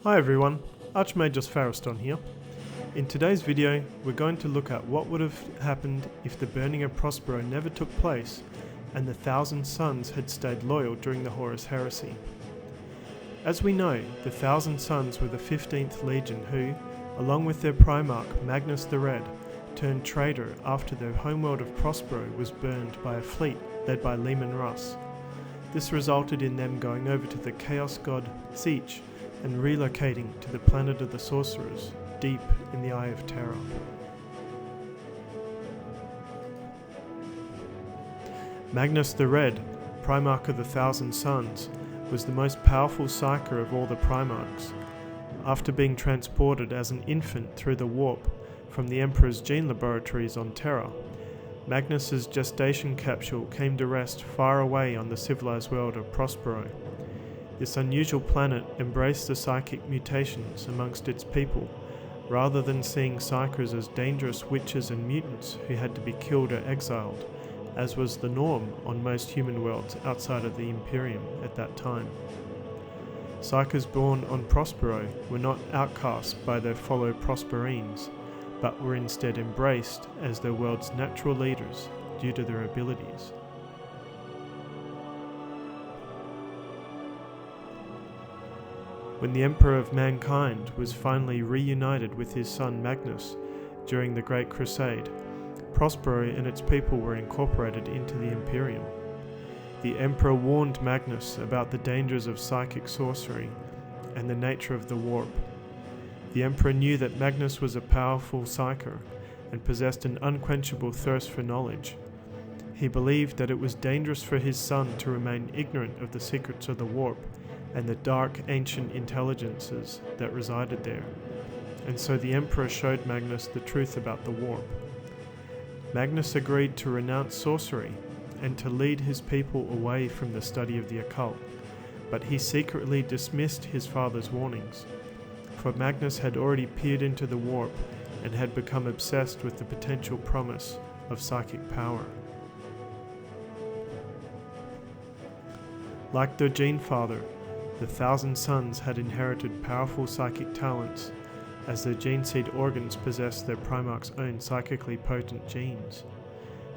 Hi everyone, Archmagos Fariston here. In today's video, we're going to look at what would have happened if the burning of Prospero never took place and the 1,000 Sons had stayed loyal during the Horus Heresy. As we know, the 1,000 Sons were the 15th Legion who, along with their Primarch Magnus the Red, turned traitor after the homeworld of Prospero was burned by a fleet led by Leman Russ. This resulted in them going over to the Chaos God Siege and relocating to the planet of the Sorcerers, deep in the Eye of Terror. Magnus the Red, Primarch of the 1,000 Sons, was the most powerful psyker of all the Primarchs. After being transported as an infant through the warp from the Emperor's gene laboratories on Terra, Magnus's gestation capsule came to rest far away on the civilized world of Prospero. This unusual planet embraced the psychic mutations amongst its people, rather than seeing psykers as dangerous witches and mutants who had to be killed or exiled, as was the norm on most human worlds outside of the Imperium at that time. Psykers born on Prospero were not outcast by their fellow Prosperines, but were instead embraced as their world's natural leaders due to their abilities. When the Emperor of Mankind was finally reunited with his son Magnus during the Great Crusade, Prospero and its people were incorporated into the Imperium. The Emperor warned Magnus about the dangers of psychic sorcery and the nature of the warp. The Emperor knew that Magnus was a powerful psyker and possessed an unquenchable thirst for knowledge. He believed that it was dangerous for his son to remain ignorant of the secrets of the warp and the dark ancient intelligences that resided there, and so the Emperor showed Magnus the truth about the warp. Magnus agreed to renounce sorcery and to lead his people away from the study of the occult, but he secretly dismissed his father's warnings, for Magnus had already peered into the warp and had become obsessed with the potential promise of psychic power. Like their gene father, the 1,000 Sons had inherited powerful psychic talents, as their gene seed organs possessed their Primarch's own psychically potent genes.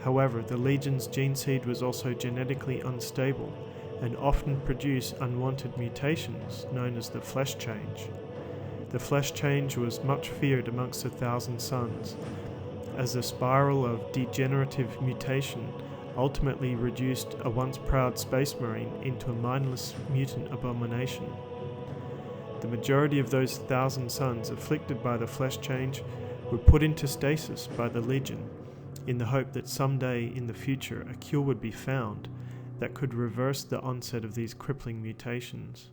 However, the Legion's gene seed was also genetically unstable and often produced unwanted mutations known as the flesh change. The flesh change was much feared amongst the 1,000 Sons, as the spiral of degenerative mutation ultimately reduced a once proud space marine into a mindless mutant abomination. The majority of those 1,000 Sons afflicted by the flesh change were put into stasis by the Legion, in the hope that someday in the future a cure would be found that could reverse the onset of these crippling mutations.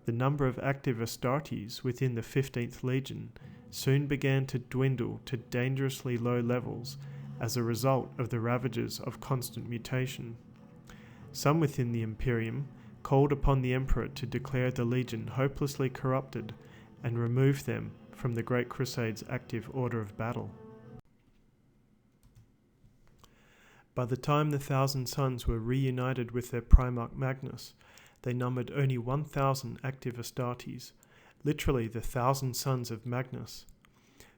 The number of active Astartes within the 15th Legion soon began to dwindle to dangerously low levels as a result of the ravages of constant mutation. Some within the Imperium called upon the Emperor to declare the Legion hopelessly corrupted and remove them from the Great Crusade's active order of battle. By the time the 1,000 Sons were reunited with their Primarch Magnus, they numbered only 1,000 active Astartes, literally the 1,000 Sons of Magnus.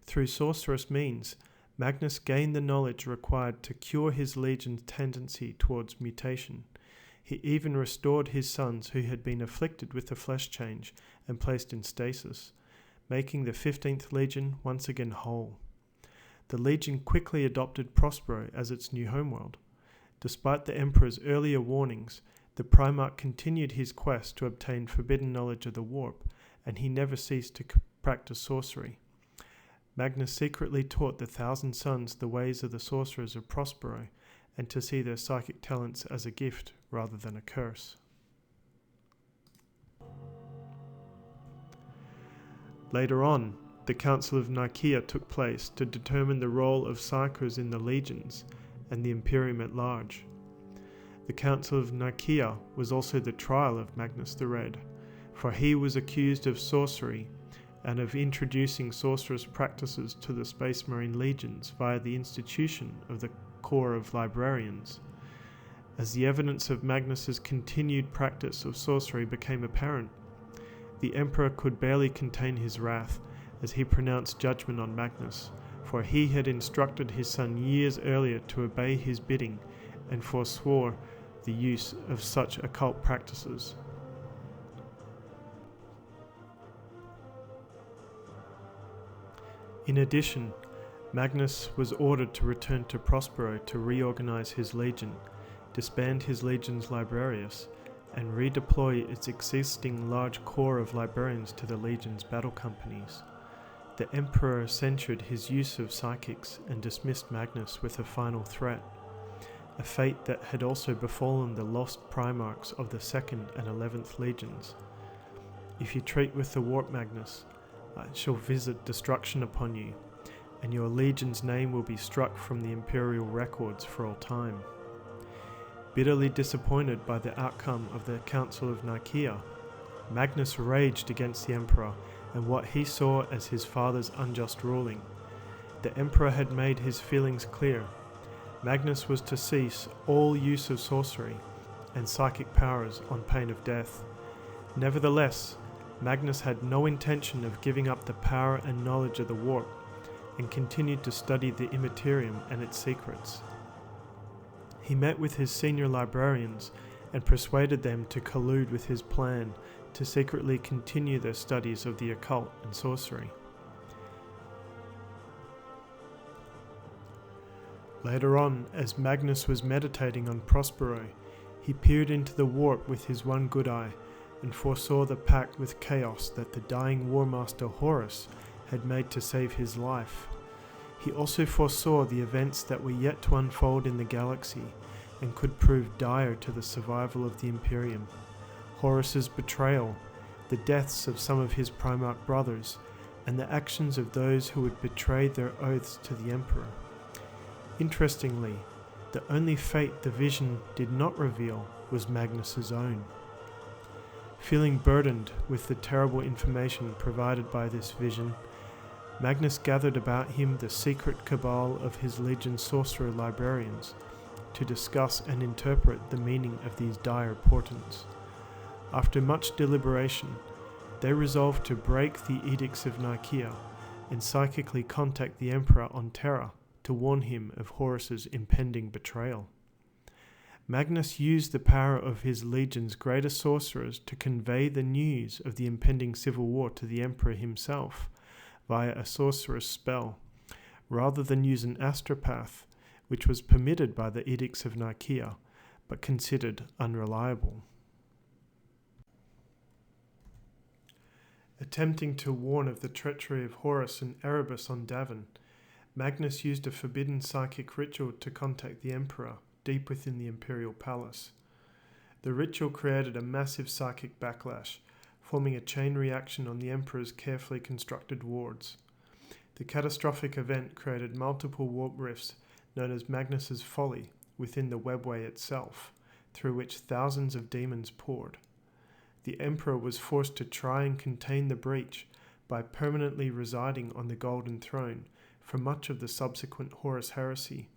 Through sorcerous means, Magnus gained the knowledge required to cure his Legion's tendency towards mutation. He even restored his sons who had been afflicted with the flesh change and placed in stasis, making the 15th Legion once again whole. The Legion quickly adopted Prospero as its new homeworld. Despite the Emperor's earlier warnings, the Primarch continued his quest to obtain forbidden knowledge of the warp, and he never ceased to practice sorcery. Magnus secretly taught the 1,000 Sons the ways of the sorcerers of Prospero, and to see their psychic talents as a gift rather than a curse. Later on, the Council of Nicaea took place to determine the role of psykers in the legions and the Imperium at large. The Council of Nicaea was also the trial of Magnus the Red, for he was accused of sorcery and of introducing sorcerous practices to the Space Marine legions via the institution of the Corps of Librarians. As the evidence of Magnus's continued practice of sorcery became apparent, The Emperor could barely contain his wrath as he pronounced judgment on Magnus, for he had instructed his son years earlier to obey his bidding and forswore the use of such occult practices. In addition, Magnus was ordered to return to Prospero to reorganize his legion, disband his legion's librarius, and redeploy its existing large corps of librarians to the legion's battle companies. The Emperor censured his use of psychics and dismissed Magnus with a final threat, a fate that had also befallen the lost Primarchs of the 2nd and 11th Legions. If you treat with the warp, Magnus, I shall visit destruction upon you, and your legion's name will be struck from the imperial records for all time. Bitterly disappointed by the outcome of the Council of Nicaea, Magnus raged against the Emperor and what he saw as his father's unjust ruling. The Emperor had made his feelings clear. Magnus was to cease all use of sorcery and psychic powers on pain of death. Nevertheless, Magnus had no intention of giving up the power and knowledge of the warp, and continued to study the Immaterium and its secrets. He met with his senior librarians and persuaded them to collude with his plan to secretly continue their studies of the occult and sorcery. Later on, as Magnus was meditating on Prospero, he peered into the warp with his one good eye and foresaw the pact with chaos that the dying War Master Horus had made to save his life. He also foresaw the events that were yet to unfold in the galaxy and could prove dire to the survival of the Imperium. Horus's betrayal, the deaths of some of his Primarch brothers, and the actions of those who had betrayed their oaths to the Emperor. Interestingly, the only fate the vision did not reveal was Magnus's own. Feeling burdened with the terrible information provided by this vision, Magnus gathered about him the secret cabal of his legion's sorcerer librarians to discuss and interpret the meaning of these dire portents. After much deliberation, they resolved to break the edicts of Nicaea and psychically contact the Emperor on Terra to warn him of Horus's impending betrayal. Magnus used the power of his legion's greatest sorcerers to convey the news of the impending civil war to the Emperor himself via a sorcerer's spell, rather than use an astropath, which was permitted by the edicts of Nicaea, but considered unreliable. Attempting to warn of the treachery of Horus and Erebus on Davin, Magnus used a forbidden psychic ritual to contact the Emperor deep within the Imperial Palace. The ritual created a massive psychic backlash, forming a chain reaction on the Emperor's carefully constructed wards. The catastrophic event created multiple warp rifts known as Magnus's Folly within the webway itself, through which thousands of demons poured. The Emperor was forced to try and contain the breach by permanently residing on the Golden Throne for much of the subsequent Horus heresy,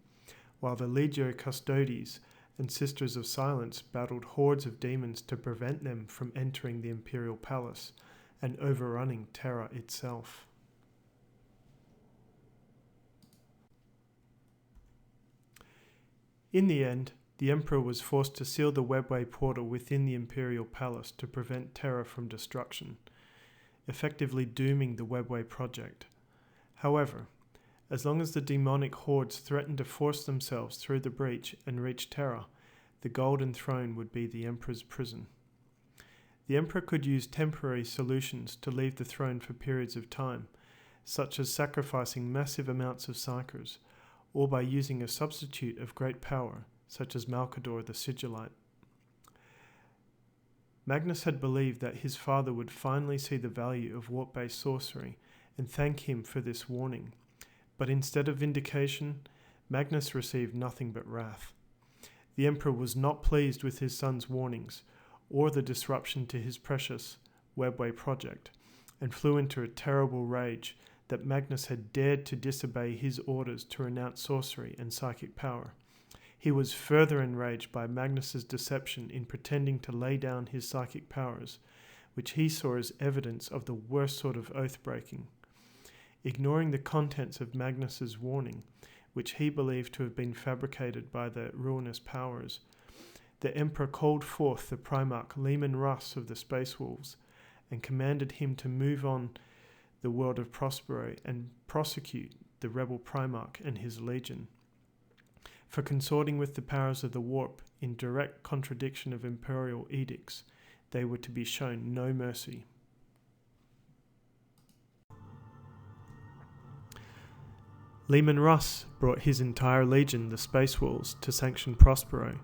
while the Legio Custodes and Sisters of Silence battled hordes of demons to prevent them from entering the Imperial Palace and overrunning Terra itself. In the end, the Emperor was forced to seal the webway portal within the Imperial Palace to prevent Terra from destruction, effectively dooming the webway project. However, as long as the demonic hordes threatened to force themselves through the breach and reach Terra, the Golden Throne would be the Emperor's prison. The Emperor could use temporary solutions to leave the throne for periods of time, such as sacrificing massive amounts of psychers, or by using a substitute of great power, such as Malcador the Sigillite. Magnus had believed that his father would finally see the value of warp-based sorcery and thank him for this warning, but instead of vindication, Magnus received nothing but wrath. The Emperor was not pleased with his son's warnings, or the disruption to his precious webway project, and flew into a terrible rage that Magnus had dared to disobey his orders to renounce sorcery and psychic power. He was further enraged by Magnus's deception in pretending to lay down his psychic powers, which he saw as evidence of the worst sort of oath-breaking. Ignoring the contents of Magnus's warning, which he believed to have been fabricated by the ruinous powers, the Emperor called forth the Primarch Leman Russ of the Space Wolves and commanded him to move on the world of Prospero and prosecute the rebel Primarch and his legion for consorting with the powers of the warp in direct contradiction of imperial edicts. They were to be shown no mercy. Leman Russ brought his entire legion, the Space Wolves, to sanction Prospero,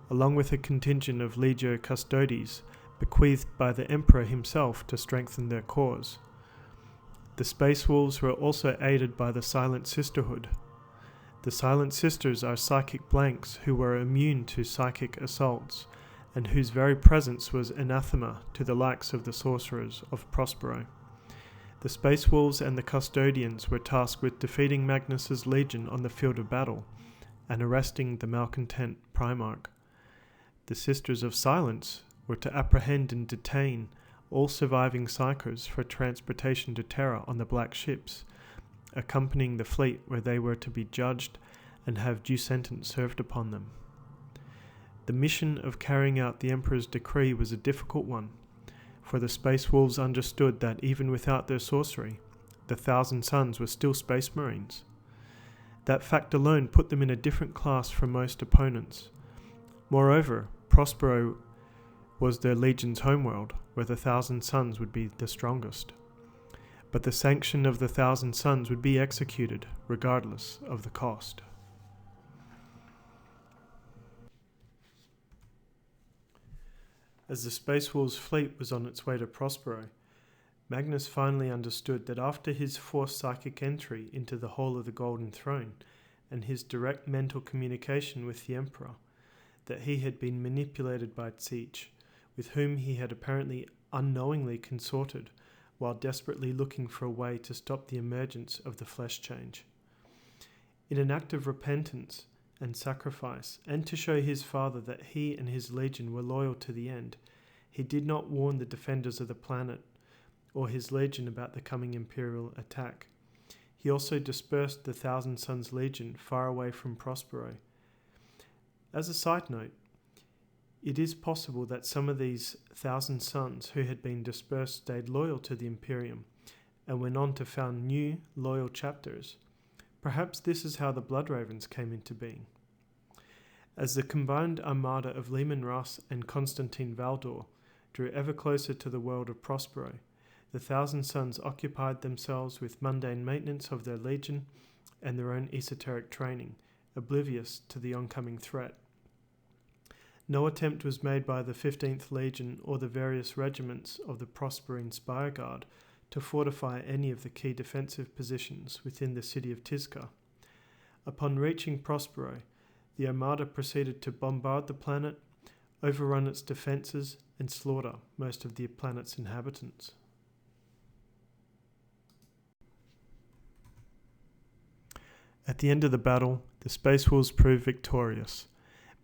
along with a contingent of Legio Custodes bequeathed by the Emperor himself to strengthen their cause. The Space Wolves were also aided by the Silent Sisterhood. The Silent Sisters are psychic blanks who were immune to psychic assaults, and whose very presence was anathema to the likes of the sorcerers of Prospero. The Space Wolves and the Custodians were tasked with defeating Magnus's legion on the field of battle and arresting the malcontent Primarch. The Sisters of Silence were to apprehend and detain all surviving psychers for transportation to Terra on the Black Ships, accompanying the fleet where they were to be judged and have due sentence served upon them. The mission of carrying out the Emperor's decree was a difficult one, for the Space Wolves understood that even without their sorcery, the Thousand Sons were still Space Marines. That fact alone put them in a different class from most opponents. Moreover, Prospero was their legion's homeworld, where the Thousand Sons would be the strongest. But the sanction of the Thousand Sons would be executed, regardless of the cost. As the Space Wolves' fleet was on its way to Prospero, Magnus finally understood that after his forced psychic entry into the Hall of the Golden Throne and his direct mental communication with the Emperor, that he had been manipulated by Tzeach, with whom he had apparently unknowingly consorted while desperately looking for a way to stop the emergence of the flesh change. In an act of repentance and sacrifice, and to show his father that he and his legion were loyal to the end, he did not warn the defenders of the planet or his legion about the coming imperial attack. He also dispersed the Thousand Sons legion far away from Prospero. As a side note, it is possible that some of these Thousand Sons who had been dispersed stayed loyal to the Imperium and went on to found new, loyal chapters. Perhaps this is how the Bloodravens came into being. As the combined armada of Leman Russ and Constantine Valdor drew ever closer to the world of Prospero, the Thousand Sons occupied themselves with mundane maintenance of their legion and their own esoteric training, oblivious to the oncoming threat. No attempt was made by the 15th Legion or the various regiments of the Prosperine Spire Guard to fortify any of the key defensive positions within the city of Tizca. Upon reaching Prospero, the Armada proceeded to bombard the planet, overrun its defences, and slaughter most of the planet's inhabitants. At the end of the battle, the Space Wolves proved victorious.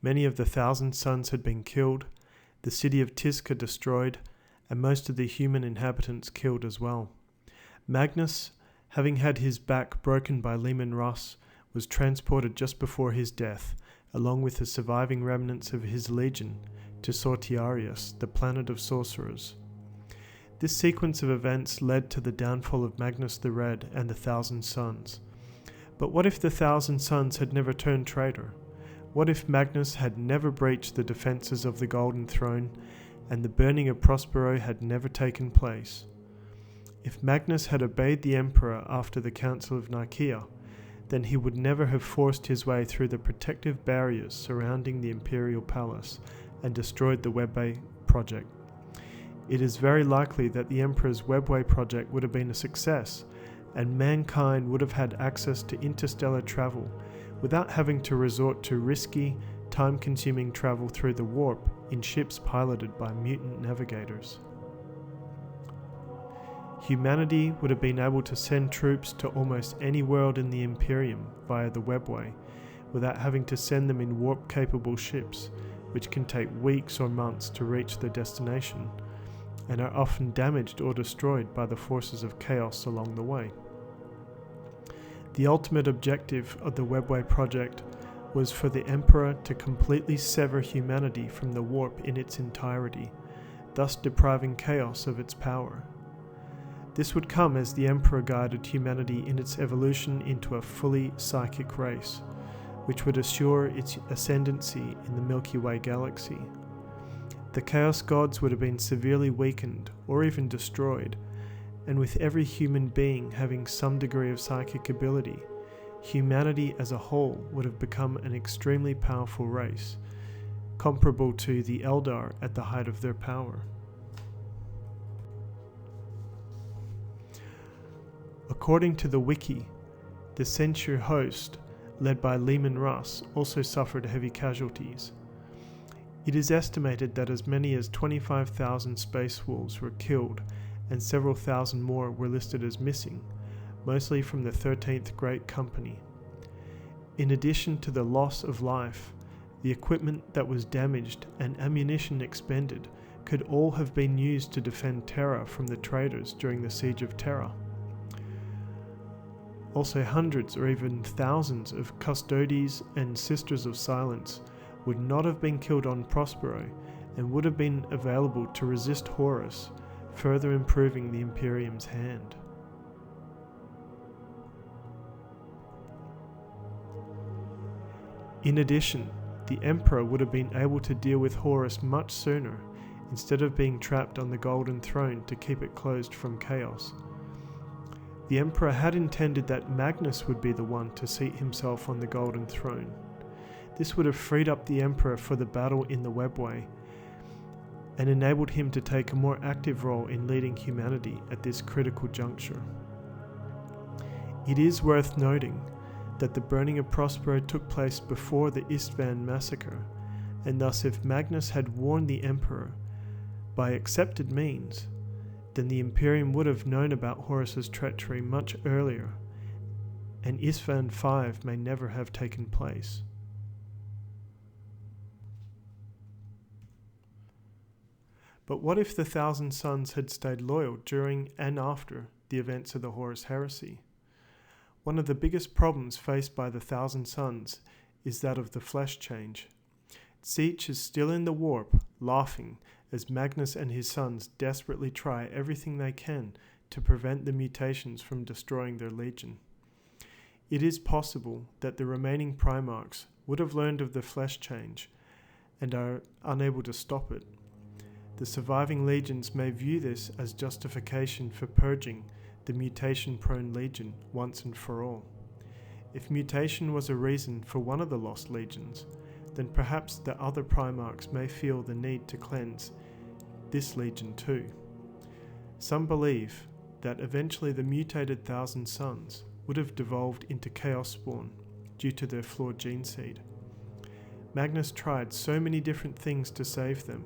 Many of the Thousand Sons had been killed, the city of Tizca destroyed, and most of the human inhabitants killed as well. Magnus, having had his back broken by Leman Russ, was transported just before his death, along with the surviving remnants of his legion, to Sortiarius, the planet of sorcerers. This sequence of events led to the downfall of Magnus the Red and the Thousand Sons. But what if the Thousand Sons had never turned traitor? What if Magnus had never breached the defences of the Golden Throne, and the burning of Prospero had never taken place? If Magnus had obeyed the Emperor after the Council of Nicaea, then he would never have forced his way through the protective barriers surrounding the Imperial Palace and destroyed the Webway project. It is very likely that the Emperor's Webway project would have been a success, and mankind would have had access to interstellar travel without having to resort to risky, time-consuming travel through the warp in ships piloted by mutant navigators. Humanity would have been able to send troops to almost any world in the Imperium via the Webway, without having to send them in warp-capable ships, which can take weeks or months to reach their destination, and are often damaged or destroyed by the forces of chaos along the way. The ultimate objective of the Webway project was for the Emperor to completely sever humanity from the warp in its entirety, thus depriving chaos of its power. This would come as the Emperor guided humanity in its evolution into a fully psychic race, which would assure its ascendancy in the Milky Way galaxy. The Chaos Gods would have been severely weakened or even destroyed, and with every human being having some degree of psychic ability, humanity as a whole would have become an extremely powerful race, comparable to the Eldar at the height of their power. According to the wiki, the Censure host, led by Lehman Russ, also suffered heavy casualties. It is estimated that as many as 25,000 space wolves were killed and several thousand more were listed as missing, mostly from the 13th Great Company. In addition to the loss of life, the equipment that was damaged and ammunition expended could all have been used to defend Terra from the traders during the Siege of Terra. Also, hundreds or even thousands of Custodes and Sisters of Silence would not have been killed on Prospero and would have been available to resist Horus, further improving the Imperium's hand. In addition, the Emperor would have been able to deal with Horus much sooner, instead of being trapped on the Golden Throne to keep it closed from chaos. The Emperor had intended that Magnus would be the one to seat himself on the Golden Throne. This would have freed up the Emperor for the battle in the Webway, and enabled him to take a more active role in leading humanity at this critical juncture. It is worth noting that the burning of Prospero took place before the Istvan massacre, and thus if Magnus had warned the Emperor by accepted means, then the Imperium would have known about Horus's treachery much earlier, and Istvan V may never have taken place. But what if the Thousand Sons had stayed loyal during and after the events of the Horus Heresy? One of the biggest problems faced by the Thousand Sons is that of the flesh change. Siege is still in the warp, laughing, as Magnus and his sons desperately try everything they can to prevent the mutations from destroying their legion. It is possible that the remaining Primarchs would have learned of the flesh change and are unable to stop it. The surviving legions may view this as justification for purging the mutation-prone legion once and for all. If mutation was a reason for one of the lost legions, then perhaps the other Primarchs may feel the need to cleanse this legion too. Some believe that eventually the mutated Thousand Sons would have devolved into Chaos Spawn due to their flawed gene seed. Magnus tried so many different things to save them,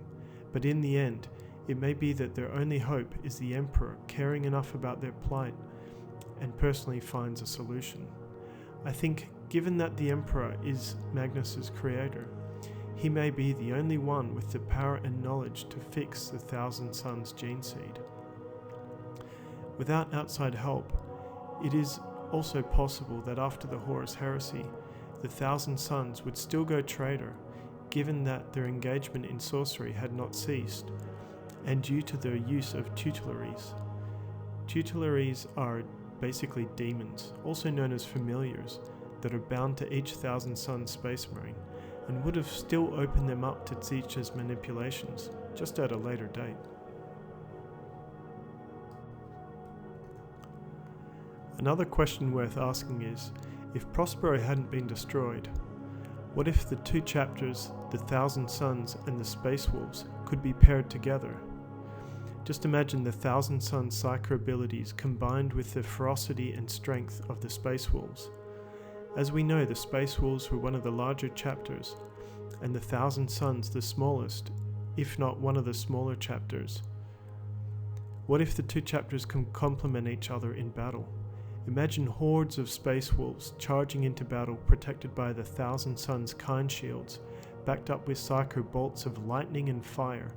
but in the end, it may be that their only hope is the Emperor caring enough about their plight and personally finds a solution. I think, given that the Emperor is Magnus's creator, he may be the only one with the power and knowledge to fix the Thousand Sons gene seed. Without outside help, it is also possible that after the Horus Heresy, the Thousand Sons would still go traitor, given that their engagement in sorcery had not ceased, and due to their use of tutelaries. Tutelaries are basically demons, also known as familiars, that are bound to each Thousand Sons Space Marine, and would have still opened them up to Tzeentch's manipulations, just at a later date. Another question worth asking is, if Prospero hadn't been destroyed, what if the two chapters, the Thousand Sons and the Space Wolves, could be paired together? Just imagine the Thousand Sons' psycho abilities combined with the ferocity and strength of the Space Wolves. As we know, the Space Wolves were one of the larger chapters, and the Thousand Sons the smallest, if not one of the smaller chapters. What if the two chapters can complement each other in battle? Imagine hordes of Space Wolves charging into battle protected by the Thousand Sons' kind shields, backed up with psycho bolts of lightning and fire,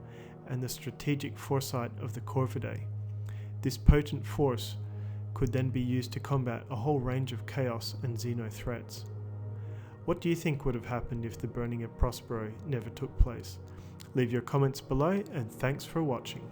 and the strategic foresight of the Corvidae. This potent force could then be used to combat a whole range of chaos and xeno threats. What do you think would have happened if the burning of Prospero never took place? Leave your comments below, and thanks for watching.